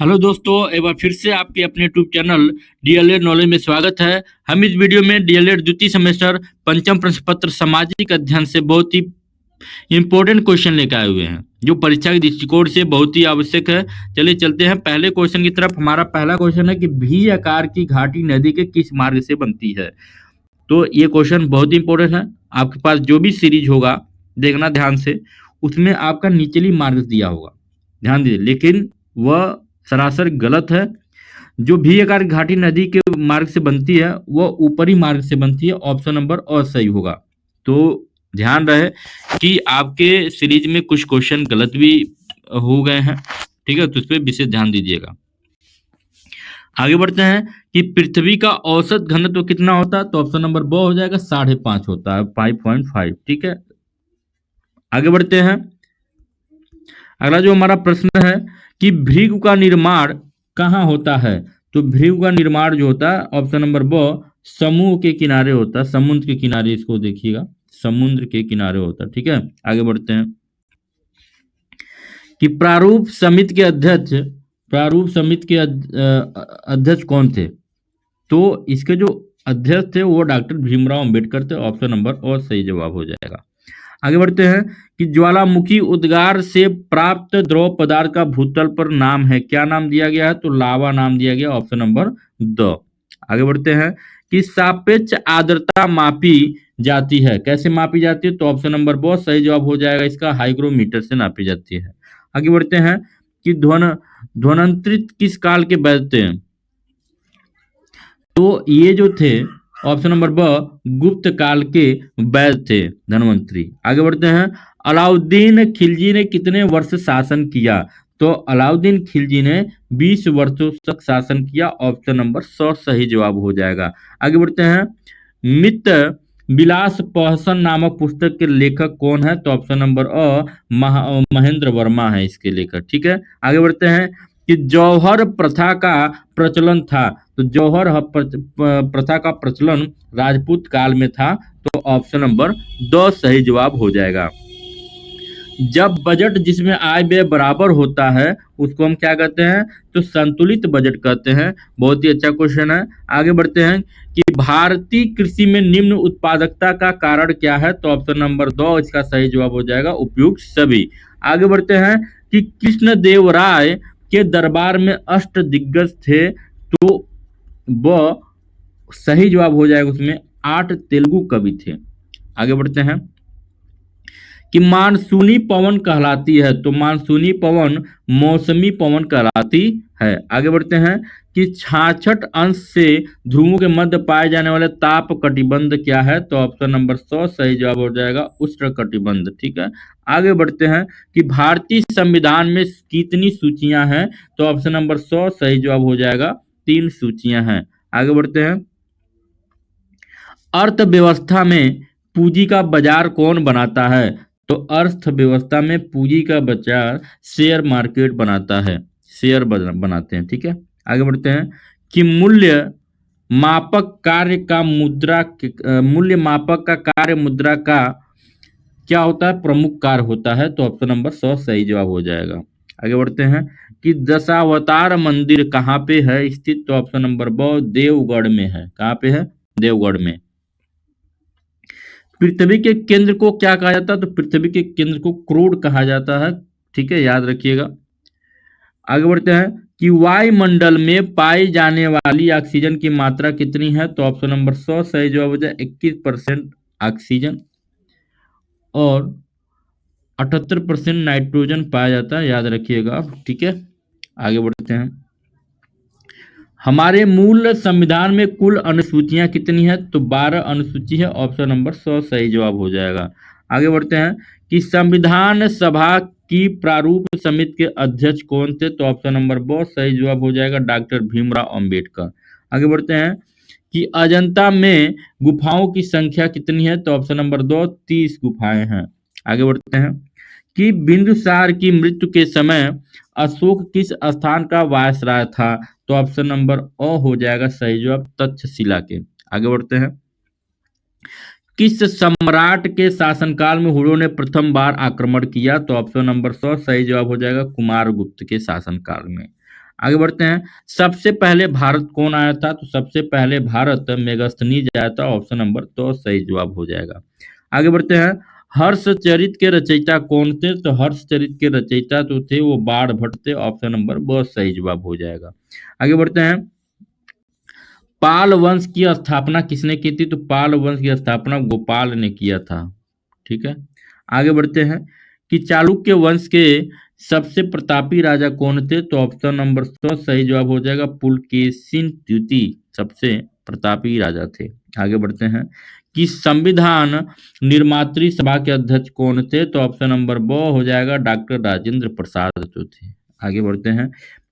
Hello दोस्तों, एक बार फिर से आपके अपने यूट्यूब चैनल डीएलएड नॉलेज में स्वागत है। हम इस वीडियो में डीएलएड द्वितीय सेमेस्टर पंचम प्रश्न पत्र सामाजिक अध्ययन से बहुत ही इंपॉर्टेंट क्वेश्चन लेकर आए हुए हैं, जो परीक्षा के दृष्टिकोण से बहुत ही आवश्यक है। चलिए चलते हैं पहले क्वेश्चन की तरफ। हमारा पहला क्वेश्चन है कि भी आकार की घाटी नदी के किस मार्ग से बनती है। तो ये क्वेश्चन बहुत ही इंपॉर्टेंट है। आपके पास जो भी सीरीज होगा देखना ध्यान से, उसमें आपका निचली मार्ग दिया होगा, ध्यान दीजिए, लेकिन वह सरासर गलत है। जो भी आकार घाटी नदी के मार्ग से बनती है वह ऊपरी मार्ग से बनती है। ऑप्शन नंबर अ सही होगा। तो ध्यान रहे कि आपके सीरीज में कुछ क्वेश्चन गलत भी हो गए हैं, ठीक है, तो इस पर विशेष ध्यान दीजिएगा। आगे बढ़ते हैं कि पृथ्वी का औसत घनत्व कितना होता है। तो ऑप्शन नंबर ब हो जाएगा 5.5 होता है, 5.5, ठीक है। आगे बढ़ते हैं। अगला जो हमारा प्रश्न है कि भृगु का निर्माण कहाँ होता है। तो भृगु का निर्माण जो होता है, ऑप्शन नंबर ब, समूह के किनारे होता है। समुद्र के किनारे, इसको देखिएगा, समुद्र के किनारे होता है, ठीक है। आगे बढ़ते हैं कि प्रारूप समिति के अध्यक्ष कौन थे। तो इसके जो अध्यक्ष थे वो डॉक्टर भीमराव अंबेडकर थे। ऑप्शन नंबर और सही जवाब हो जाएगा। आगे बढ़ते हैं कि ज्वालामुखी उद्गार से प्राप्त द्रव पदार्थ का भूतल पर नाम है, क्या नाम दिया गया है। तो लावा नाम दिया गया। Option number the. आगे बढ़ते हैं कि सापेक्ष आर्द्रता मापी जाती है, कैसे मापी जाती है। तो ऑप्शन नंबर ब सही जवाब हो जाएगा इसका, हाइग्रोमीटर से नापी जाती है। आगे बढ़ते हैं कि ध्वनांतरित किस काल के वैद्य थे। तो ये जो थे, ऑप्शन नंबर ब, गुप्त काल के वैद्य थे, धनवंतरी। आगे बढ़ते हैं, अलाउद्दीन खिलजी ने कितने वर्ष शासन किया। तो अलाउद्दीन खिलजी ने 20 वर्षों तक शासन किया। ऑप्शन नंबर 100 सही जवाब हो जाएगा। आगे बढ़ते हैं, मित्र विलास पहसन नामक पुस्तक के लेखक कौन है। तो ऑप्शन नंबर अ, महेंद्र वर्मा है इसके लेखक, ठीक है। आगे बढ़ते हैं कि जौहर प्रथा का प्रचलन था। तो जौहर प्रथा का प्रचलन राजपूत काल में था। तो ऑप्शन नंबर 2 सही जवाब हो जाएगा। जब बजट जिसमें आय व्यय बराबर होता है उसको हम क्या कहते हैं। तो संतुलित बजट कहते हैं। बहुत ही अच्छा क्वेश्चन है। आगे बढ़ते हैं कि भारतीय कृषि में निम्न उत्पादकता का कारण क्या है। तो ऑप्शन नंबर 2 इसका सही जवाब हो जाएगा, उपयुक्त सभी। आगे बढ़ते हैं कि कृष्णदेव राय के दरबार में अष्ट दिग्गज थे। तो वह सही जवाब हो जाएगा, उसमें 8 तेलुगु कवि थे। आगे बढ़ते हैं कि मानसूनी पवन कहलाती है। तो मानसूनी पवन मौसमी पवन कहलाती है। आगे बढ़ते हैं कि 66 अंश से ध्रुवों के मध्य पाए जाने वाले ताप कटिबंध क्या है। तो ऑप्शन नंबर 100 सही जवाब हो जाएगा, उष्ण कटिबंध, ठीक है। आगे बढ़ते हैं कि भारतीय संविधान में कितनी सूचियां हैं। तो ऑप्शन नंबर 100 सही जवाब हो जाएगा, 3 सूचियां हैं। आगे बढ़ते हैं, अर्थव्यवस्था में पूंजी का बाजार कौन बनाता है। तो अर्थव्यवस्था में पूंजी का बाजार शेयर मार्केट बनाता है, शेयर बनाते हैं, ठीक है। आगे बढ़ते हैं कि मूल्य मापक का कार्य मुद्रा का क्या होता है, प्रमुख कार्य होता है। तो ऑप्शन नंबर 100 सही जवाब हो जाएगा। आगे बढ़ते हैं कि दशावतार मंदिर कहाँ पे है स्थित। तो ऑप्शन नंबर ब, देवगढ़ में है। कहाँ पे है, देवगढ़ में। पृथ्वी के केंद्र को क्या कहा जाता है। तो पृथ्वी के केंद्र को क्रोड कहा जाता है, ठीक है, याद रखिएगा। आगे बढ़ते हैं कि वायुमंडल में पाई जाने वाली ऑक्सीजन की मात्रा कितनी है। तो ऑप्शन नंबर 100 सही जवाब हो जाए, 21% ऑक्सीजन और 78% नाइट्रोजन पाया जाता है, याद रखिएगा, ठीक है। आगे बढ़ते हैं, हमारे मूल संविधान में कुल अनुसूचियां कितनी है। तो 12 अनुसूची है। ऑप्शन नंबर 100 सही जवाब हो जाएगा। आगे बढ़ते हैं कि संविधान सभा की प्रारूप समिति के अध्यक्ष कौन थे। तो ऑप्शन नंबर ब सही जवाब हो जाएगा, डॉक्टर भीमराव अंबेडकर। आगे बढ़ते हैं कि अजंता में गुफाओं की संख्या कितनी है। तो ऑप्शन नंबर 2 30 गुफाएं हैं। आगे बढ़ते हैं कि बिंदुसार की मृत्यु के समय अशोक किस स्थान का वायसराय था। तो ऑप्शन नंबर अ हो जाएगा सही जवाब, तक्षशिला के। आगे बढ़ते हैं, किस सम्राट के शासनकाल में हुड़ों ने प्रथम बार आक्रमण किया। तो ऑप्शन नंबर 100 सही जवाब हो जाएगा, कुमारगुप्त के शासनकाल में। आगे बढ़ते हैं। सबसे पहले भारत कौन आया था? तो सबसे पहले भारत मेगास्थनीज आया था। ऑप्शन नंबर तो सही जवाब हो जाएगा। आगे बढ़ते हैं। हर्षचरित के रचयिता कौन थे? तो हर्षचरित के रचयिता तो थे वो बाण भट्ट थे। ऑप्शन नंबर बहुत सही जवाब हो जाएगा। आगे बढ़ते हैं। पाल वंश की स्थापना किसने की थी? तो पाल वंश की स्थापना गोपाल ने किया था। ठीक है। आगे बढ़ते हैं कि चालुक्य वंश के सबसे प्रतापी राजा कौन थे? तो ऑप्शन नंबर तो सही जवाब हो जाएगा पुलकेशिन द्वितीय सबसे प्रतापी राजा थे। आगे बढ़ते हैं कि संविधान निर्मात्री सभा के अध्यक्ष कौन थे? तो ऑप्शन नंबर ब हो जाएगा डॉक्टर राजेंद्र प्रसाद जो थे। आगे बढ़ते हैं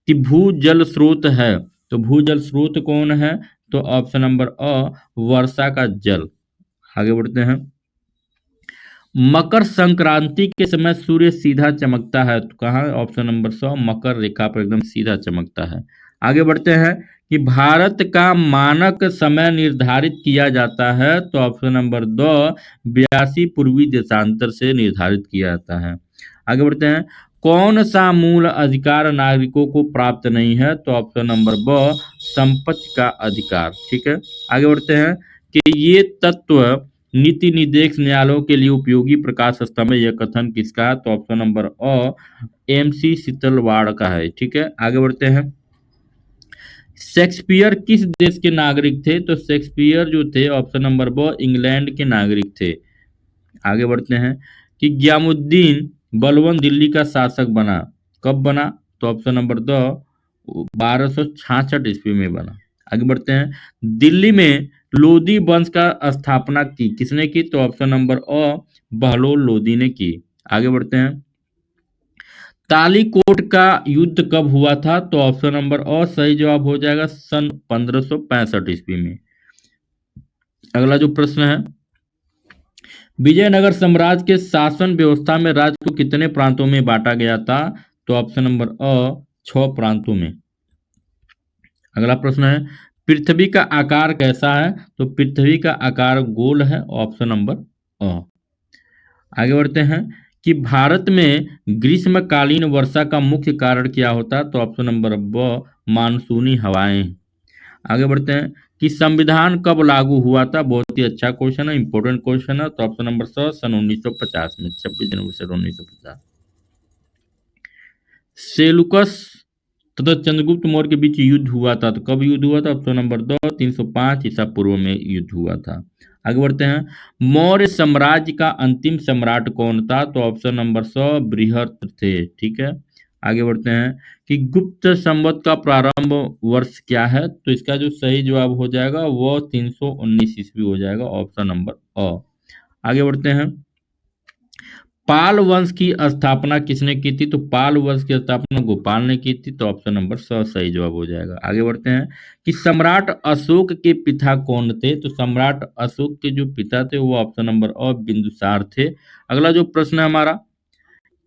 कि भूजल स्रोत है, तो भूजल स्रोत कौन है? तो ऑप्शन नंबर अ वर्षा का जल। आगे बढ़ते हैं। मकर संक्रांति के समय सूर्य सीधा चमकता है, तो कहाँ? ऑप्शन नंबर 100 मकर रेखा पर एकदम सीधा चमकता है। आगे बढ़ते हैं कि भारत का मानक समय निर्धारित किया जाता है, तो ऑप्शन नंबर 2 82 पूर्वी देशांतर से निर्धारित किया जाता है। आगे बढ़ते हैं। कौन सा मूल अधिकार नागरिकों को प्राप्त नहीं है? तो ऑप्शन नंबर ब संपत्ति का अधिकार। ठीक है। आगे बढ़ते हैं कि ये तत्व नीति निर्देश न्यायालयों के लिए उपयोगी प्रकाश स्तंभ है, यह कथन किसका है? तो ऑप्शन नंबर अ MC शीतलवाड़ का है। ठीक है। आगे बढ़ते हैं। शेक्सपियर किस देश के नागरिक थे? तो शेक्सपियर जो थे ऑप्शन नंबर ब इंग्लैंड के नागरिक थे। आगे बढ़ते हैं कि ग्यामुद्दीन बलबन दिल्ली का शासक बना, कब बना? तो ऑप्शन नंबर दो 1266 ईस्वी में बना। आगे बढ़ते हैं। दिल्ली में लोदी वंश का स्थापना की किसने की? तो ऑप्शन नंबर अ बहलोल लोदी ने की। आगे बढ़ते हैं। तालीकोट का युद्ध कब हुआ था? तो ऑप्शन नंबर अ सही जवाब हो जाएगा सन 1565 ईस्वी में। अगला जो प्रश्न है, विजयनगर साम्राज्य के शासन व्यवस्था में राज्य को कितने प्रांतों में बांटा गया था? तो ऑप्शन नंबर अ 6 प्रांतों में। अगला प्रश्न है, पृथ्वी का आकार कैसा है? तो पृथ्वी का आकार गोल है। ऑप्शन नंबर अ। आगे बढ़ते हैं कि भारत में ग्रीष्मकालीन वर्षा का मुख्य कारण क्या होता है? तो ऑप्शन नंबर ब मानसूनी हवाएं। आगे बढ़ते हैं कि संविधान कब लागू हुआ था? बहुत ही अच्छा क्वेश्चन है, इंपॉर्टेंट क्वेश्चन है। तो ऑप्शन नंबर 100 सन 1950 में, 26 जनवरी सन 1950। सेलुकस तथा चंद्रगुप्त मौर्य के बीच युद्ध हुआ था, तो कब युद्ध हुआ था? ऑप्शन नंबर 2 305 ईसा पूर्व में युद्ध हुआ था। आगे बढ़ते हैं। मौर्य साम्राज्य का अंतिम सम्राट कौन था? तो ऑप्शन नंबर 100 बृहस्पति थे। ठीक है। आगे बढ़ते हैं कि गुप्त संवत का प्रारंभ वर्ष क्या है? तो इसका जो सही जवाब हो जाएगा वो 319 ईस्वी हो जाएगा। ऑप्शन नंबर अ। आगे बढ़ते हैं। पाल वंश की स्थापना किसने की थी? तो पाल वंश की स्थापना गोपाल ने की थी। तो ऑप्शन नंबर 100 सही जवाब हो जाएगा। आगे बढ़ते हैं कि सम्राट अशोक के पिता कौन थे? तो सम्राट अशोक के जो पिता थे वो ऑप्शन नंबर अ बिंदुसार थे। अगला जो प्रश्न है हमारा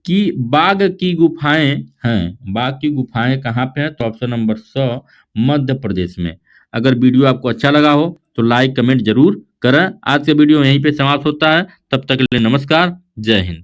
कि बाघ की गुफाएं हैं, बाघ की गुफाएं कहाँ पे हैं? तो ऑप्शन नंबर 100 मध्य प्रदेश में। अगर वीडियो आपको अच्छा लगा हो तो लाइक कमेंट जरूर करें। आज का वीडियो यहीं पे समाप्त होता है। तब तक के लिए नमस्कार, जय हिंद।